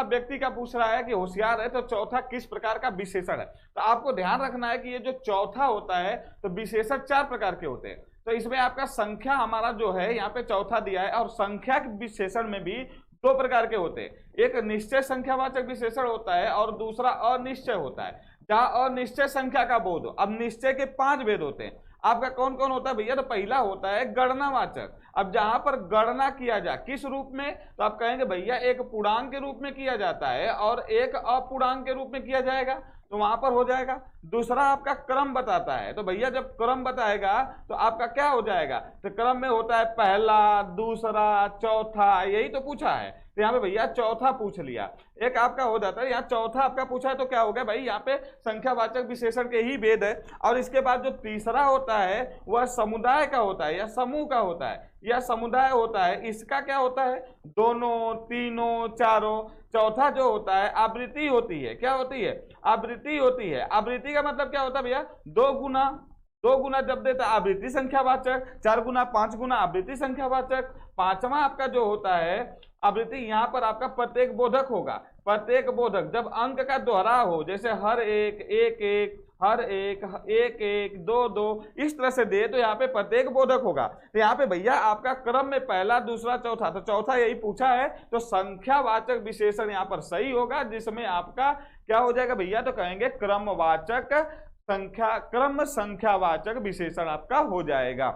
व्यक्ति का पूछ रहा है कि होशियार है, तो चौथा किस प्रकार का विशेषण है। तो आपको ध्यान रखना है कि ये जो चौथा होता है तो विशेषण 4 प्रकार के होते हैं। तो इसमें आपका संख्या हमारा जो है यहाँ पे चौथा दिया है, और संख्या के विशेषण में भी 2 प्रकार के होते हैं। एक निश्चय संख्यावाचक विशेषण होता है और दूसरा अनिश्चय होता है। जहाँ अनिश्चय संख्या का बोध हो, अब निश्चय के 5 भेद होते हैं। आपका कौन कौन होता है भैया? तो पहला होता है गणनावाचक। अब जहां पर गणना किया जाए किस रूप में, तो आप कहेंगे भैया एक पूर्णांक के रूप में किया जाता है और एक अपूर्णांक के रूप में किया जाएगा, तो वहां पर हो जाएगा। दूसरा आपका क्रम बताता है, तो भैया जब क्रम बताएगा तो आपका क्या हो जाएगा? तो क्रम में होता है पहला, दूसरा, चौथा, यही तो पूछा है। तो यहाँ पे भैया चौथा पूछ लिया। एक आपका हो जाता है, यहाँ चौथा आपका पूछा है तो क्या हो गया भाई? यहाँ पे संख्यावाचक विशेषण के ही भेद है। और इसके बाद जो तीसरा होता है वह समुदाय का होता है या समूह का होता है या समुदाय होता है। इसका क्या होता है? दोनों, तीनों, चारों। चौथा जो होता है आवृत्ति होती है। क्या होती है? आवृत्ति होती है। आवृत्ति का मतलब क्या होता है भैया? 2 गुना। 2 गुना जब देता है आवृत्ति संख्यावाचक, 4 गुना 5 गुना आवृत्ति संख्यावाचक। पांचवा आपका जो होता है आवृत्ति, यहाँ पर आपका प्रत्येक बोधक होगा। प्रत्येक बोधक जब अंक का दोहराव हो, जैसे हर एक, एक एक, हर एक, एक एक, 2 2, इस तरह से दे तो यहाँ पे प्रत्येक बोधक होगा। तो यहाँ पे भैया आपका क्रम में पहला, दूसरा, चौथा, तो चौथा यही पूछा है, तो संख्यावाचक विशेषण यहाँ पर सही होगा, जिसमें आपका क्या हो जाएगा भैया? तो कहेंगे क्रमवाचक संख्या, क्रम संख्यावाचक विशेषण आपका हो जाएगा।